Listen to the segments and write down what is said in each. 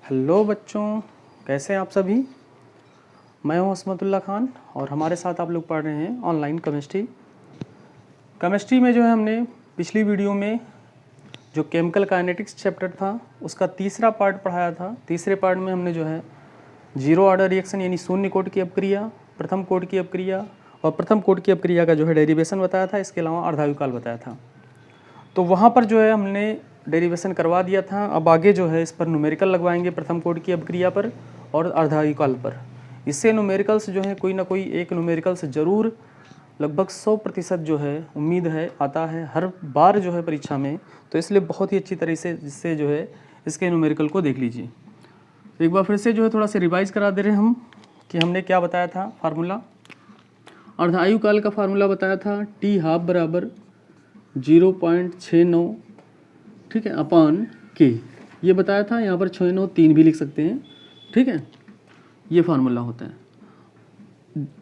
Hello बच्चों, कैसे हैं आप सभी। मैं हूं असमतुल्ला खान और हमारे साथ आप लोग पढ़ रहे हैं ऑनलाइन केमिस्ट्री में जो है हमने पिछली वीडियो में जो केमिकल काइनेटिक्स चैप्टर था उसका तीसरा पार्ट पढ़ाया था। तीसरे पार्ट में हमने जो है जीरो ऑर्डर रिएक्शन यानी शून्य कोट की अपक्रिया, प्रथम कोट की अपक्रिया और प्रथम कोट की अपक्रिया का जो है डेरिवेशन बताया था। इसके अलावा अर्धायुकाल बताया था। तो वहाँ पर जो है हमने डेरिवेशन करवा दिया था। अब आगे जो है इस पर न्यूमेरिकल लगवाएंगे प्रथम कोट की अपक्रिया पर और अर्धायुकाल पर। इससे न्यूमेरिकल्स जो है कोई ना कोई एक न्यूमेरिकल्स जरूर लगभग 100% जो है उम्मीद है आता है हर बार जो है परीक्षा में। तो इसलिए बहुत ही अच्छी तरह से इससे जो है इसके न्यूमेरिकल को देख लीजिए। एक बार फिर से जो है थोड़ा सा रिवाइज करा दे रहे हैं हम कि हमने क्या बताया था। फार्मूला अर्धायुकाल का फार्मूला बताया था टी हाफ बराबर 0.69, ठीक है, अपान के, ये बताया था। यहाँ पर 693 भी लिख सकते हैं, ठीक है, ये फार्मूला होता है।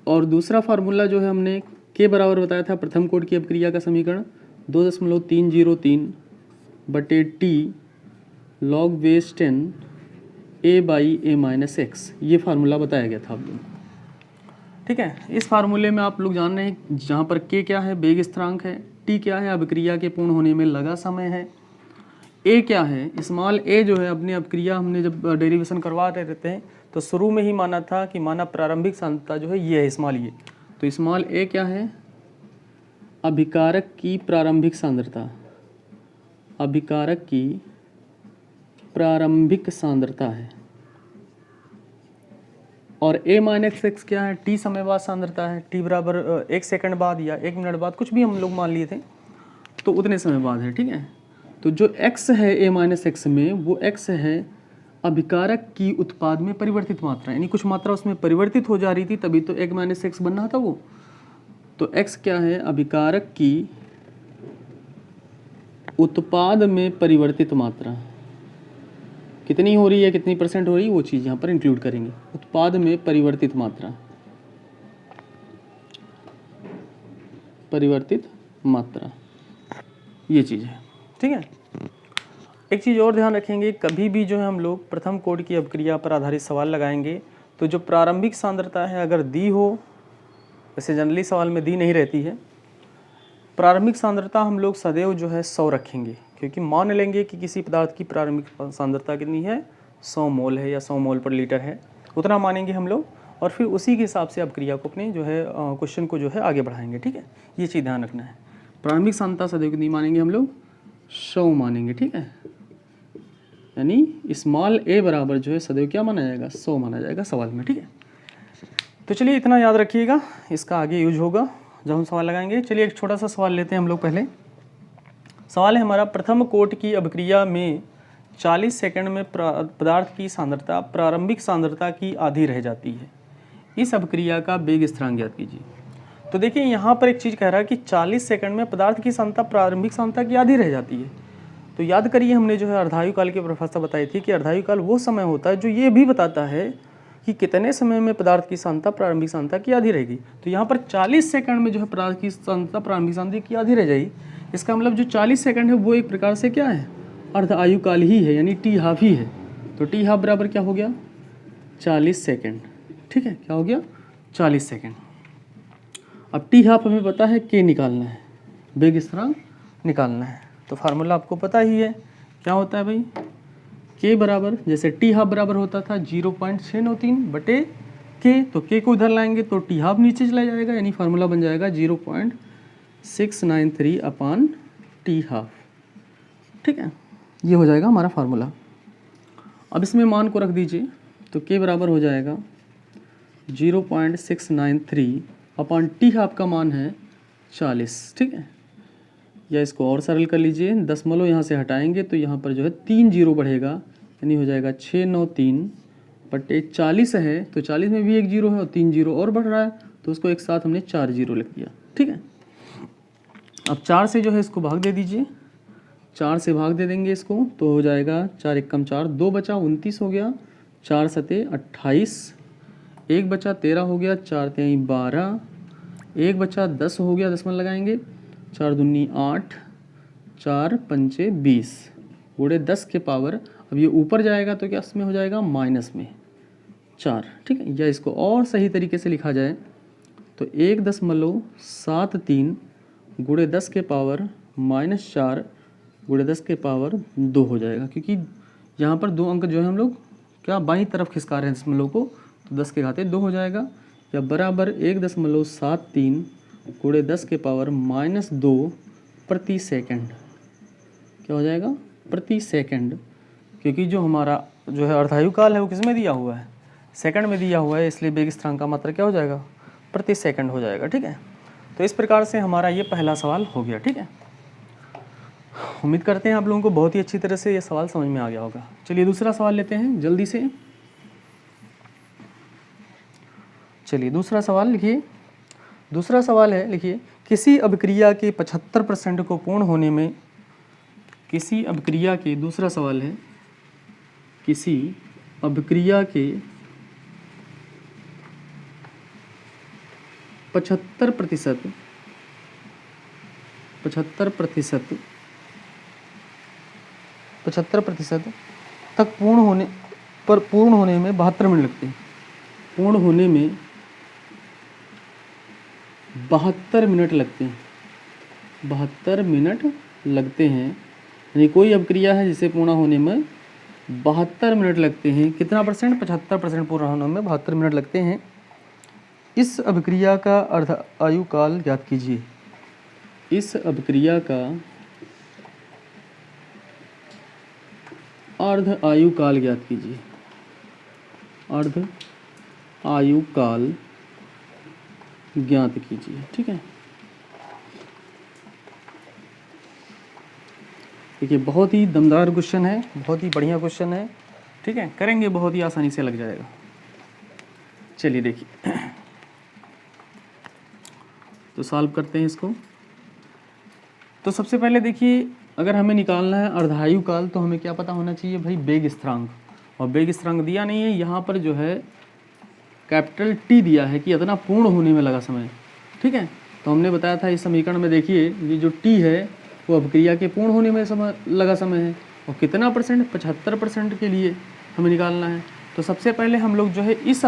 और दूसरा फार्मूला जो है हमने के बराबर बताया था प्रथम कोट की अपक्रिया का समीकरण 2.303 बटे T log base 10 a by a minus x, ये फार्मूला बताया गया था आप लोग, ठीक है। इस फार्मूले में आप लोग जान रहे हैं जहाँ पर के क्या है, वेग स्थिरांक है, टी क्या है, अभिक्रिया के पूर्ण होने में लगा समय है, ए क्या है, स्मॉल ए जो है अपनी अपक्रिया हमने जब डेरिवेशन करवा रहे थे तो शुरू में ही माना था कि माना प्रारंभिक सांद्रता जो है ये है स्मॉल ए। तो स्मॉल ए क्या है, अभिकारक की प्रारंभिक सांद्रता, अभिकारक की प्रारंभिक सांद्रता है। और a माइनस एक्स क्या है, टी समय बाद सांद्रता है। टी बराबर 1 सेकंड बाद या 1 मिनट बाद कुछ भी हम लोग मान लिए थे तो उतने समय बाद है, ठीक है। तो जो x है a माइनस एक्स में, वो x है अभिकारक की उत्पाद में परिवर्तित मात्रा, यानी कुछ मात्रा उसमें परिवर्तित हो जा रही थी तभी तो 1 माइनस एक्स बन रहा था वो। तो x क्या है, अभिकारक की उत्पाद में परिवर्तित मात्रा कितनी हो रही है, कितनी परसेंट हो रही है, वो चीज़ यहाँ पर इंक्लूड करेंगे। उत्पाद में परिवर्तित मात्रा, परिवर्तित मात्रा, ये चीज़ है, ठीक है। एक चीज़ और ध्यान रखेंगे, कभी भी जो है हम लोग प्रथम कोट की अपक्रिया पर आधारित सवाल लगाएंगे तो जो प्रारंभिक सांद्रता है अगर दी हो, वैसे जनरली सवाल में दी नहीं रहती है, प्रारंभिक सांद्रता हम लोग सदैव जो है 100 रखेंगे, क्योंकि मान लेंगे कि किसी पदार्थ की प्रारंभिक सांद्रता कितनी है, 100 मोल है या 100 मोल पर लीटर है, उतना मानेंगे हम लोग और फिर उसी के हिसाब से अपक्रिया को अपने जो है क्वेश्चन को जो है आगे बढ़ाएंगे, ठीक है। ये चीज़ ध्यान रखना है, प्रारंभिक सांद्रता सदैव कितनी मानेंगे हम लोग, 100 मानेंगे, ठीक है। यानी स्मॉल ए बराबर जो है सदैव क्या माना जाएगा, 100 माना जाएगा सवाल में, ठीक है। तो चलिए इतना याद रखिएगा, इसका आगे यूज होगा जब हम सवाल लगाएंगे। चलिए एक छोटा सा सवाल लेते हैं हम लोग। पहले सवाल है हमारा, प्रथम कोट की अभिक्रिया में 40 सेकंड में पदार्थ की सांद्रता प्रारंभिक सांद्रता की आधी रह जाती है, इस अभिक्रिया का वेग स्थिरांक ज्ञात कीजिए। तो देखिए यहाँ पर एक चीज़ कह रहा है कि 40 सेकंड में पदार्थ की सांद्रता प्रारंभिक सांद्रता की आधी रह जाती है। तो याद करिए हमने जो है अर्धायुकाल की परिभाषा बताई थी कि अर्धायुकाल वो समय होता है जो ये भी बताता है कि कितने समय में पदार्थ की सांद्रता प्रारंभिक सांद्रता की आधी रहेगी। तो यहाँ पर 40 सेकंड में जो है पदार्थ की सांद्रता प्रारंभिक सांद्रता की आधी रह जाएगी। इसका मतलब जो 40 सेकंड है वो एक प्रकार से क्या है, अर्धायुकाल ही है, यानी टी हाफ ही है। तो टी हाफ बराबर क्या हो गया, 40 सेकंड, ठीक है, क्या हो गया 40 सेकंड। अब टी हाफ हमें पता है के निकालना है, वेग स्थिरांक निकालना है। तो फार्मूला आपको पता ही है, क्या होता है भाई, के बराबर जैसे टी हाफ बराबर होता था 0.693 बटे के, तो के को उधर लाएंगे तो टी हाफ नीचे चला जाएगा, यानी फार्मूला बन जाएगा 0.693 अपान टी हाफ, ठीक है। ये हो जाएगा हमारा फार्मूला। अब इसमें मान को रख दीजिए, तो के बराबर हो जाएगा 0.693 अपान टी हाफ का मान है 40, ठीक है। या इसको और सरल कर लीजिए, दशमलव यहाँ से हटाएंगे तो यहाँ पर जो है 3 जीरो बढ़ेगा, यानी हो जाएगा 693 बटे 40 है, तो 40 में भी 1 जीरो है और 3 जीरो और बढ़ रहा है, तो उसको एक साथ हमने 4 जीरो लिख दिया, ठीक है। अब 4 से जो है इसको भाग दे दीजिए, 4 से भाग दे देंगे इसको तो हो जाएगा 4 एकम 4, 2 बचा 29 हो गया, 4 सते 28, 1 बचा 13 हो गया, 4 तेई 12, 1 बचा 10 हो गया, दशमलव लगाएंगे, 4 दूनी 8, 4 पंचे 20, गुणे 10 के पावर अब ये ऊपर जाएगा तो क्या इसमें हो जाएगा माइनस में 4, ठीक है। या इसको और सही तरीके से लिखा जाए तो 1.73 गुणे 10 के पावर -4 गुणे 10 के पावर 2 हो जाएगा, क्योंकि यहाँ पर 2 अंक जो है हम लोग क्या बाईं तरफ खिसका रहे हैं दशमलव को, तो 10 के घाते 2 हो जाएगा। या बराबर 1.73 गुणे 10 के पावर -2 प्रति सेकंड, क्या हो जाएगा प्रति सेकंड, क्योंकि जो हमारा जो है अर्धायु काल है वो किस में दिया हुआ है, सेकंड में दिया हुआ है, इसलिए वेग स्थिरांक का मात्रा क्या हो जाएगा प्रति सेकंड हो जाएगा, ठीक है। तो इस प्रकार से हमारा ये पहला सवाल हो गया, ठीक है। उम्मीद करते हैं आप लोगों को बहुत ही अच्छी तरह से ये सवाल समझ में आ गया होगा। चलिए दूसरा सवाल लेते हैं जल्दी से। चलिए दूसरा सवाल लिखिए। दूसरा सवाल है, लिखिए, किसी अभिक्रिया के 75% को पूर्ण होने में, किसी अभिक्रिया के, दूसरा सवाल है, किसी अभिक्रिया के 75% तक पूर्ण होने में 72 मिनट लगते हैं। पूर्ण होने में 72 मिनट लगते हैं। 72 मिनट लगते हैं, यानी कोई अभिक्रिया है जिसे पूर्ण होने में 72 मिनट लगते हैं। कितना परसेंट? 75% पूर्ण होने में 72 मिनट लगते हैं। इस अभिक्रिया का अर्ध आयु काल ज्ञात कीजिए। इस अभिक्रिया का अर्ध आयु काल ज्ञात कीजिए। अर्ध आयु काल ज्ञात कीजिए, ठीक है। देखिए बहुत ही दमदार क्वेश्चन है, बहुत ही बढ़िया क्वेश्चन है, ठीक है। करेंगे बहुत ही आसानी से लग जाएगा। चलिए देखिए तो सॉल्व करते हैं इसको। तो सबसे पहले देखिए, अगर हमें निकालना है अर्धायु काल तो हमें क्या पता होना चाहिए भाई, वेग स्थिरांक। और वेग स्थिरांक दिया नहीं है यहाँ पर, जो है कैपिटल टी दिया है कि इतना पूर्ण होने में लगा समय, ठीक है। तो हमने बताया था इस समीकरण में, देखिए ये जो टी है वो अभिक्रिया के पूर्ण होने में लगा समय है, और कितना परसेंट? 75% के लिए हमें निकालना है। तो सबसे पहले हम लोग जो है इस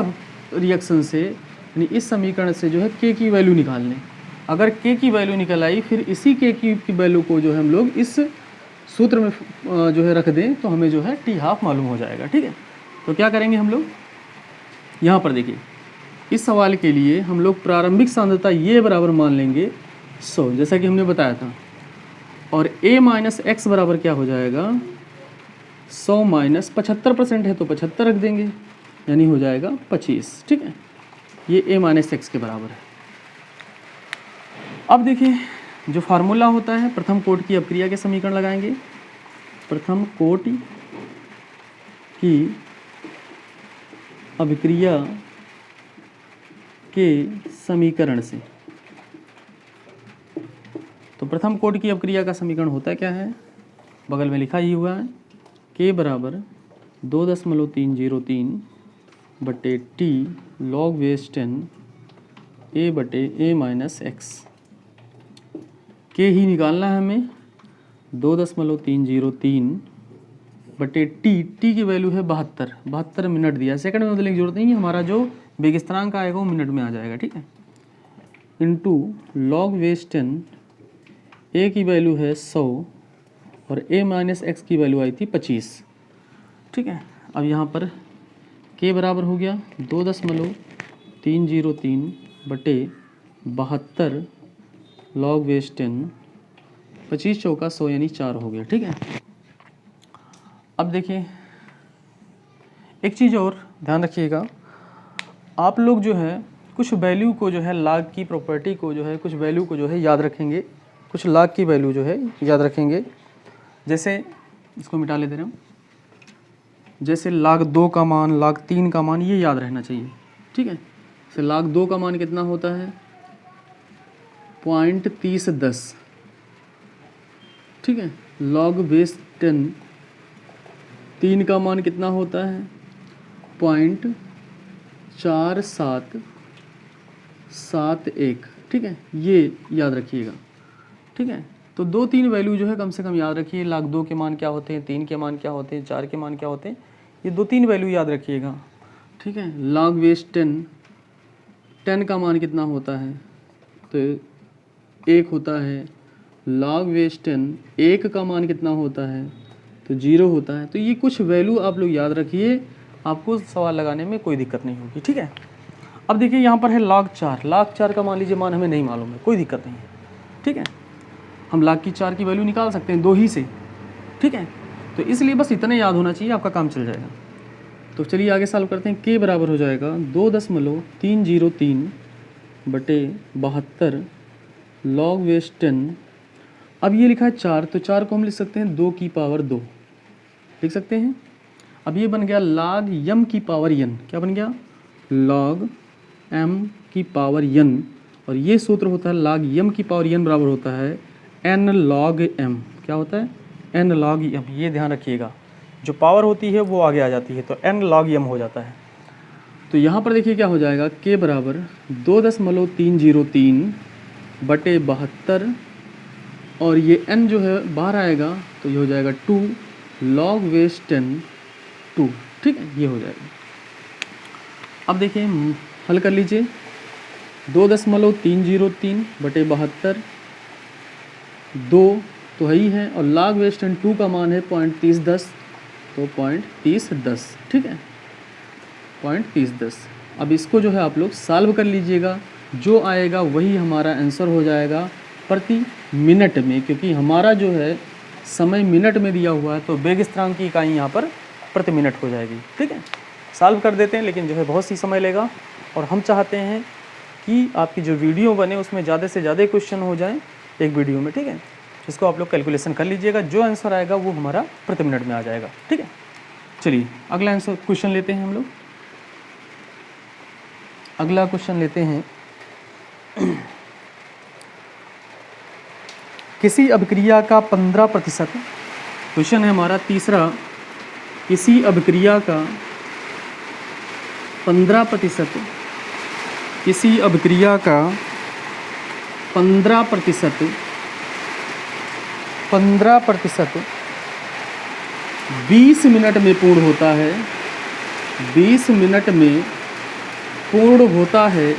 रिएक्शन से, यानी इस समीकरण से जो है के की वैल्यू निकाल लें। अगर के की वैल्यू निकल आई, फिर इसी के की वैल्यू को जो है हम लोग इस सूत्र में जो है रख दें, तो हमें जो है टी हाफ मालूम हो जाएगा, ठीक है। तो क्या करेंगे हम लोग, यहाँ पर देखिए इस सवाल के लिए हम लोग प्रारंभिक सांद्रता ये बराबर मान लेंगे 100, जैसा कि हमने बताया था। और a माइनस एक्स बराबर क्या हो जाएगा, 100 माइनस 75% है तो 75 रख देंगे, यानी हो जाएगा 25, ठीक है। ये a माइनस एक्स के बराबर है। अब देखिए जो फार्मूला होता है, प्रथम कोटि की अभिक्रिया के समीकरण लगाएंगे। प्रथम कोटि की अभिक्रिया के समीकरण से, तो प्रथम कोटि की अभिक्रिया का समीकरण होता क्या है, बगल में लिखा ही हुआ है, के बराबर 2.303 बटे टी लॉग बेस 10 ए बटे ए माइनस एक्स। के ही निकालना है हमें, 2.303 बटे टी की वैल्यू है 72 मिनट दिया, सेकंड में बदलने की जरूरत नहीं है, हमारा जो वेग स्थिरांक आएगा वो मिनट में आ जाएगा, ठीक है। इनटू लॉग बेस 10, ए की वैल्यू है 100 और ए माइनस एक्स की वैल्यू आई थी 25, ठीक है। अब यहाँ पर के बराबर हो गया 2.303 बटे 72 लॉग बेस 10, 25 चौका 100 यानी 4 हो गया, ठीक है। अब देखिए एक चीज़ और ध्यान रखिएगा, आप लोग जो है कुछ वैल्यू को जो है लाग की प्रॉपर्टी को जो है कुछ वैल्यू को जो है याद रखेंगे, कुछ लाग की वैल्यू जो है याद रखेंगे। जैसे इसको मिटा लेते हैं हम, जैसे लाग 2 का मान, लाग 3 का मान, ये याद रहना चाहिए, ठीक है। जैसे लाग 2 का मान कितना होता है 0.3010, ठीक है। लॉग बेस 10 3 का मान कितना होता है 0.4771, ठीक है। ये याद रखिएगा, ठीक है। तो 2-3 वैल्यू जो है कम से कम याद रखिए। log 2 के मान क्या होते हैं, 3 के मान क्या होते हैं, 4 के मान क्या होते हैं, ये 2-3 वैल्यू याद रखिएगा, ठीक है। log बेस 10 का मान कितना होता है, तो 1 होता है। log बेस 10 1 का मान कितना होता है, तो 0 होता है। तो ये कुछ वैल्यू आप लोग याद रखिए, आपको सवाल लगाने में कोई दिक्कत नहीं होगी, ठीक है। अब देखिए यहाँ पर है log 4 का मान लीजिए मान हमें नहीं मालूम है, कोई दिक्कत नहीं है, ठीक है। हम log की 4 की वैल्यू निकाल सकते हैं 2 ही से, ठीक है। तो इसलिए बस इतने याद होना चाहिए, आपका काम चल जाएगा। तो चलिए आगे सॉल्व करते हैं। k बराबर हो जाएगा 2.303 बटे 72 log बेस 10। अब ये लिखा है 4, तो 4 को हम लिख सकते हैं 2 की पावर 2 लिख सकते हैं। अब ये बन गया log m की पावर n, क्या बन गया, log m की पावर n, और ये सूत्र होता है log m की पावर n बराबर होता है n log m, क्या होता है, n log m। ये ध्यान रखिएगा, जो पावर होती है वो आगे आ जाती है, तो n log m हो जाता है। तो यहाँ पर देखिए क्या हो जाएगा, k बराबर 2.303 बटे 72, और ये n जो है बाहर आएगा तो ये हो जाएगा 2 log बेस 10 2, ठीक है, ये हो जाएगा। अब देखिए हल कर लीजिए, 2.303 बटे 72, 2 तो है ही है, और log बेस 10 2 का मान है 0.3010, तो 0.3010, ठीक है, 0.3010। अब इसको जो है आप लोग सॉल्व कर लीजिएगा, जो आएगा वही हमारा आंसर हो जाएगा प्रति मिनट में, क्योंकि हमारा जो है समय मिनट में दिया हुआ है, तो वेग स्थिरांक की इकाई यहाँ पर प्रति मिनट हो जाएगी, ठीक है। सॉल्व कर देते हैं, लेकिन जो है बहुत सी समय लेगा, और हम चाहते हैं कि आपकी जो वीडियो बने उसमें ज़्यादा से ज़्यादा क्वेश्चन हो जाएं एक वीडियो में, ठीक है। इसको आप लोग कैलकुलेशन कर लीजिएगा, जो आंसर आएगा वो हमारा प्रति मिनट में आ जाएगा, ठीक है। चलिए अगला आंसर क्वेश्चन लेते हैं हम लोग। अगला क्वेश्चन लेते हैं, किसी अभिक्रिया का 15%, क्वेश्चन है हमारा तीसरा, किसी अभिक्रिया का 15%, किसी अभिक्रिया का 15% 20 मिनट में पूर्ण होता है, 20 मिनट में पूर्ण होता है।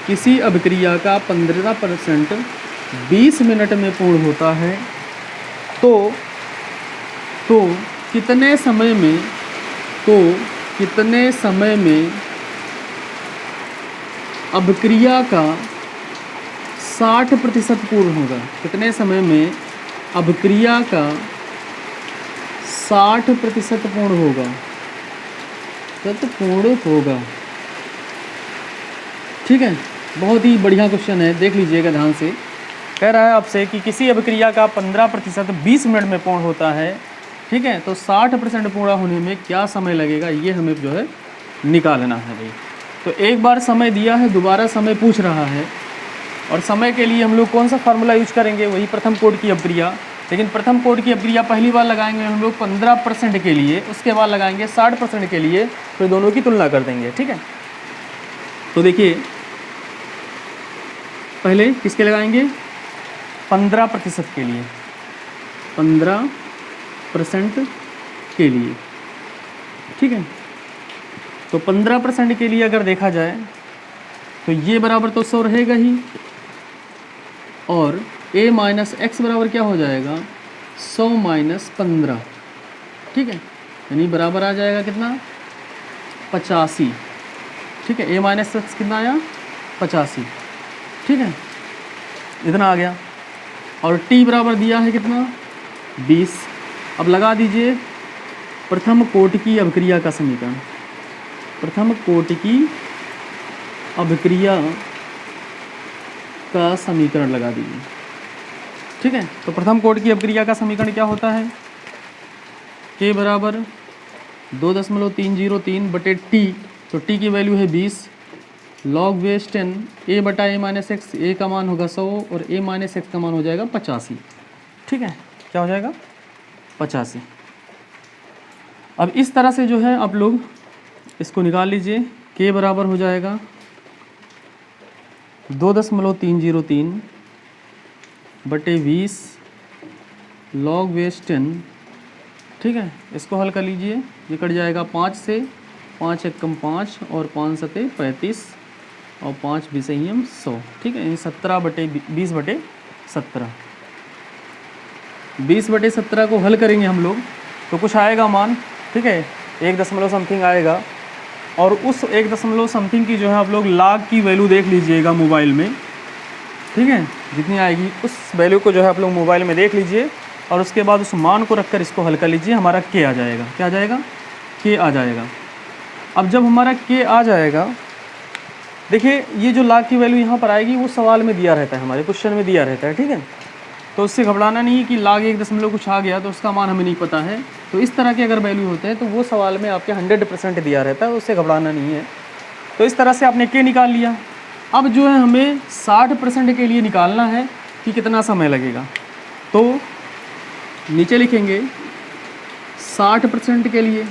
किसी अभिक्रिया का 15% 20 मिनट में पूर्ण होता है, तो कितने समय में, कितने समय में अभिक्रिया का 60% पूर्ण होगा, कितने समय में अभिक्रिया का 60% पूर्ण होगा, पूर्ण होगा, ठीक है। बहुत ही बढ़िया क्वेश्चन है, देख लीजिएगा ध्यान से। कह रहा है आपसे कि किसी अभिक्रिया का 15% 20 मिनट में पूर्ण होता है, ठीक है, तो 60% पूरा होने में क्या समय लगेगा, ये हमें जो है निकालना है भाई। तो एक बार समय दिया है, दोबारा समय पूछ रहा है, और समय के लिए हम लोग कौन सा फार्मूला यूज करेंगे, वही प्रथम कोटि की अभिक्रिया। लेकिन प्रथम कोटि की अभिक्रिया पहली बार लगाएंगे हम लोग 15% के लिए, उसके बाद लगाएंगे 60% के लिए, फिर दोनों की तुलना कर देंगे, ठीक है। तो देखिए पहले किसके लगाएंगे, 15% के लिए, 15% के लिए, ठीक है। तो 15% के लिए अगर देखा जाए तो ये बराबर तो 100 रहेगा ही, और a माइनस एक्स बराबर क्या हो जाएगा, 100 माइनस 15, ठीक है, यानी बराबर आ जाएगा कितना, 85, ठीक है। a माइनस एक्स कितना आया, 85, ठीक है, इतना आ गया। और t बराबर दिया है कितना, 20। अब लगा दीजिए प्रथम कोटि की अभिक्रिया का समीकरण, प्रथम कोटि की अभिक्रिया का समीकरण लगा दीजिए, ठीक है। तो प्रथम कोटि की अभिक्रिया का समीकरण क्या होता है, k बराबर 2.303 बटे t, तो t की वैल्यू है 20, log बेस 10 a बटा a माइनस एक्स, a का मान होगा 100 और a माइनस एक्स का मान हो जाएगा 85, ठीक है, क्या हो जाएगा 85। अब इस तरह से जो है आप लोग इसको निकाल लीजिए, k बराबर हो जाएगा 2.303 बटे 20 log बेस 10, ठीक है। इसको हल कर लीजिए, ये कट जाएगा 5 से, 5 एक कम 5 और 5 सते 35 और 5 विषयम 100, ठीक है। 17 बटे 20 बटे 17, 20 बटे 17 को हल करेंगे हम लोग तो कुछ आएगा मान, ठीक है, 1 दशमलव समथिंग आएगा। और उस 1 दशमलव समथिंग की जो है आप लोग लाख की वैल्यू देख लीजिएगा मोबाइल में, ठीक है, जितनी आएगी उस वैल्यू को जो है आप लोग मोबाइल में देख लीजिए और उसके बाद उस मान को रखकर इसको हल कर लीजिए, हमारा के आ जाएगा। क्या आ जाएगा? के आ जाएगा। अब जब हमारा के आ जाएगा, देखिए ये जो लाख की वैल्यू यहाँ पर आएगी वो सवाल में दिया रहता है, हमारे क्वेश्चन में दिया रहता है, ठीक है। तो उससे घबराना नहीं है कि लाख 1 दशमलव कुछ आ गया तो उसका मान हमें नहीं पता है। तो इस तरह के अगर वैल्यू होते हैं तो वो सवाल में आपके 100% दिया रहता है, उससे घबराना नहीं है। तो इस तरह से आपने के निकाल लिया। अब जो है हमें 60% के लिए निकालना है कि कितना समय लगेगा। तो नीचे लिखेंगे 60% के लिए,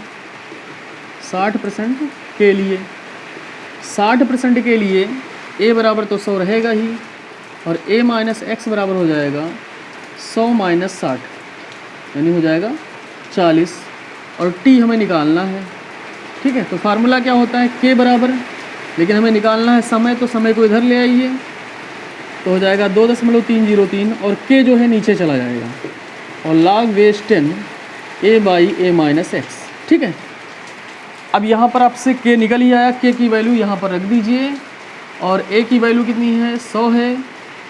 60% के लिए, 60% के लिए a बराबर तो 100 रहेगा ही और a माइनस एक्स बराबर हो जाएगा 100 माइनस 60, यानी हो जाएगा 40 और t हमें निकालना है, ठीक है। तो फार्मूला क्या होता है? k बराबर, लेकिन हमें निकालना है समय, तो समय को इधर ले आइए तो हो जाएगा 2.303 और k जो है नीचे चला जाएगा और log base 10 a by a minus x, ठीक है। अब यहाँ पर आपसे k निकल ही आया, k की वैल्यू यहाँ पर रख दीजिए और a की वैल्यू कितनी है? 100 है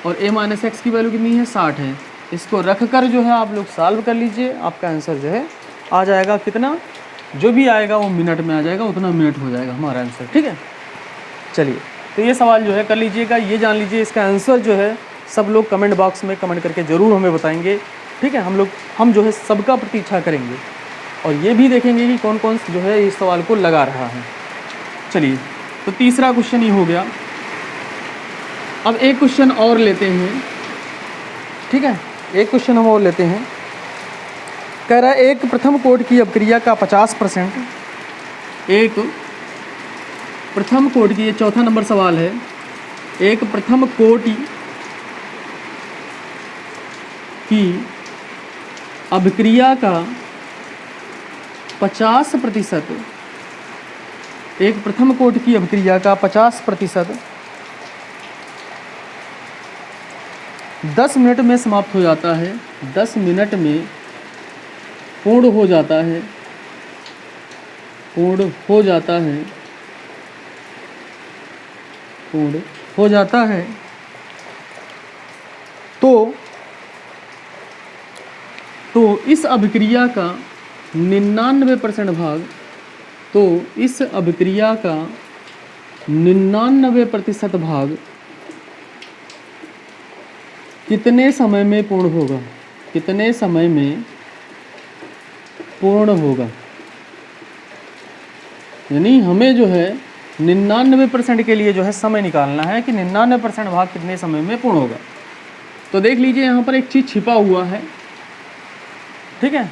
और a माइनस एक्स की वैल्यू कितनी है? 60 है। इसको रख कर जो है आप लोग सॉल्व कर लीजिए, आपका आंसर जो है आ जाएगा कितना? जो भी आएगा वो मिनट में आ जाएगा, उतना मिनट हो जाएगा हमारा आंसर, ठीक है। चलिए, तो ये सवाल जो है कर लीजिएगा, ये जान लीजिए इसका आंसर जो है सब लोग कमेंट बॉक्स में कमेंट करके ज़रूर हमें बताएंगे, ठीक है। हम जो है सबका प्रतीक्षा करेंगे और ये भी देखेंगे कि कौन कौन जो है इस सवाल को लगा रहा है। चलिए, तो तीसरा क्वेश्चन ही हो गया। अब एक क्वेश्चन और लेते हैं, ठीक है, एक क्वेश्चन हम और लेते हैं। कह रहा है एक प्रथम कोटि की अपक्रिया का 50%, एक प्रथम कोटि की, ये चौथा नंबर सवाल है, एक प्रथम कोटि की अभिक्रिया का 50%, एक प्रथम कोटि की अभिक्रिया का 50% 10 मिनट में समाप्त हो जाता है, 10 मिनट में पूर्ण हो जाता है, पूर्ण हो जाता है, पूर्ण हो जाता है, तो इस अभिक्रिया का 99% भाग, तो इस अभिक्रिया का 99% भाग कितने समय में पूर्ण होगा? कितने समय में पूर्ण होगा? यानी हमें जो है 99% के लिए जो है समय निकालना है कि 99% भाग कितने समय में पूर्ण होगा। तो देख लीजिए यहाँ पर एक चीज़ छिपा हुआ है, ठीक है।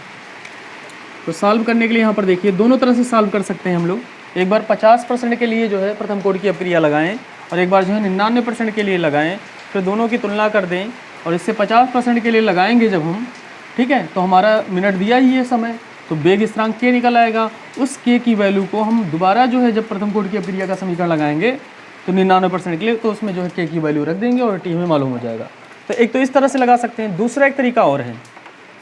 तो सॉल्व करने के लिए यहाँ पर देखिए दोनों तरह से सॉल्व कर सकते हैं हम लोग। एक बार 50% के लिए जो है प्रथम कोटि की अपक्रिया लगाएं और एक बार जो है 99% के लिए लगाएं, फिर दोनों की तुलना कर दें और इससे 50% के लिए लगाएंगे जब हम, ठीक है, तो हमारा मिनट दिया ही है समय, तो वेग स्थिरांक के निकल आएगा। उस के की वैल्यू को हम दोबारा जो है जब प्रथम कोटि की अपक्रिया का समीकरण लगाएंगे तो 99% के लिए, तो उसमें जो है के की वैल्यू रख देंगे और टी हमें मालूम हो जाएगा। तो एक तो इस तरह से लगा सकते हैं। दूसरा एक तरीका और है,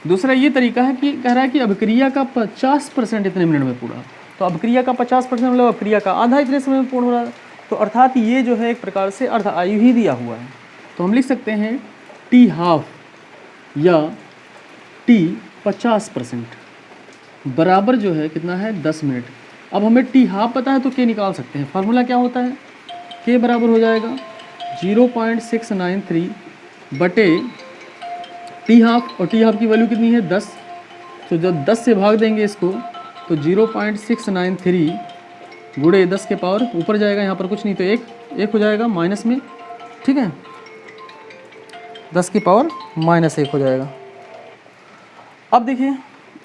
दूसरा ये तरीका है कि कह रहा है कि अभिक्रिया का 50% इतने मिनट में पूरा, तो अभिक्रिया का 50% मतलब अभिक्रिया का आधा इतने समय में पूर्ण हो रहा है, तो अर्थात ये जो है एक प्रकार से अर्ध आयु ही दिया हुआ है। तो हम लिख सकते हैं टी हाफ या टी 50% बराबर जो है कितना है 10 मिनट। अब हमें टी हाफ पता है तो के निकाल सकते हैं। फार्मूला क्या होता है? के बराबर हो जाएगा 0.693 बटे टी हाफ, और टी हाफ की वैल्यू कितनी है 10, तो जब 10 से भाग देंगे इसको तो 0.693 गुणे 10 के पावर ऊपर जाएगा, यहाँ पर कुछ नहीं तो एक हो जाएगा माइनस में, ठीक है, 10 की पावर -1 हो जाएगा। अब देखिए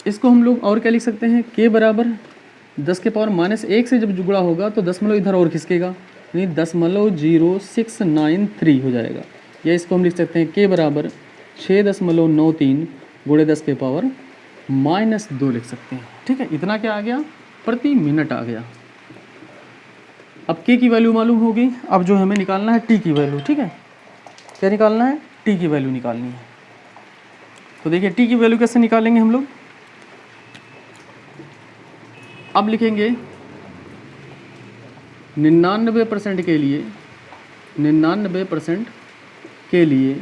इसको हम लोग और क्या लिख सकते हैं, के बराबर 10 के पावर -1 से जब जुड़ा होगा तो 10 इधर और खिसकेगा, यानी 10.0693 हो जाएगा। या इसको हम लिख सकते हैं के बराबर 6.93 गुणे 10 के पावर -2 लिख सकते हैं। ठीक है, इतना क्या आ गया, प्रति मिनट आ गया। अब के की वैल्यू मालूम होगी, अब जो हमें निकालना है टी की वैल्यू। ठीक है, क्या निकालना है, टी की वैल्यू निकालनी है। तो देखिए टी की वैल्यू कैसे निकालेंगे हम लोग। अब लिखेंगे 99% के लिए, 99% के लिए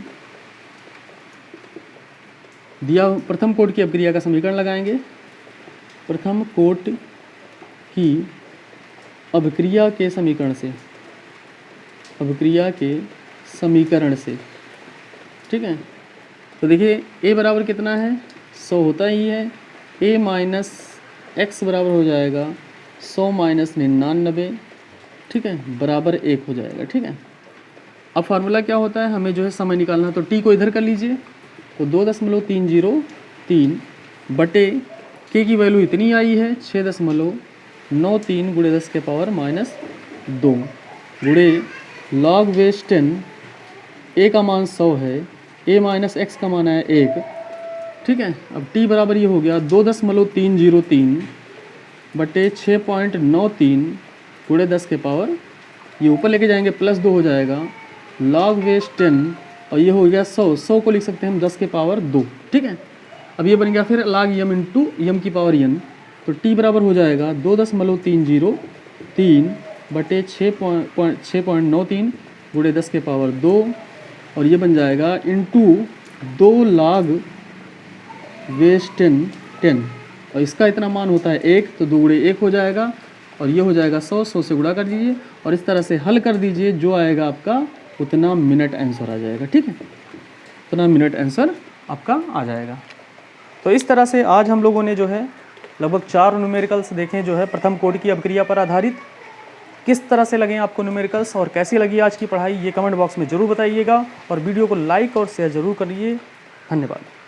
दिया प्रथम कोट की अपक्रिया का समीकरण लगाएंगे। प्रथम कोट की अभिक्रिया के समीकरण से, अभिक्रिया के समीकरण से। ठीक है, तो देखिए a बराबर कितना है, 100 होता ही है। a माइनस एक्स बराबर हो जाएगा 100 माइनस 99, ठीक है, बराबर 1 हो जाएगा। ठीक है, अब फार्मूला क्या होता है, हमें जो है समय निकालना है, तो t को इधर कर लीजिए, तो 2.303 बटे k की वैल्यू इतनी आई है 6.93 गुणे 10 के पावर -2 गुणे लॉग बेस 10, a का मान 100 है, a माइनस एक्स का मान है 1। ठीक है, अब t बराबर ये हो गया 2.303 बटे 6.93 गुणे 10 के पावर, ये ऊपर लेके जाएंगे +2 हो जाएगा, लॉग बेस 10 और ये हो गया 100 को लिख सकते हैं हम 10 के पावर 2। ठीक है, अब ये बन गया फिर log m इंटू एम की पावर n, तो t बराबर हो जाएगा 2.303 बटे 6.93 गुणे 10 के पावर 2 और ये बन जाएगा इंटू 2 log बेस 10 और इसका इतना मान होता है 1, तो 2 गुणे 1 हो जाएगा और ये हो जाएगा 100 से गुणा कर दीजिए और इस तरह से हल कर दीजिए, जो आएगा आपका उतना मिनट आंसर आ जाएगा। ठीक है, उतना मिनट आंसर आपका आ जाएगा। तो इस तरह से आज हम लोगों ने जो है लगभग 4 न्यूमेरिकल्स देखें, जो है प्रथम कोटि की अपक्रिया पर आधारित। किस तरह से लगे आपको न्यूमेरिकल्स और कैसी लगी आज की पढ़ाई, ये कमेंट बॉक्स में ज़रूर बताइएगा और वीडियो को लाइक और शेयर ज़रूर करिए। धन्यवाद।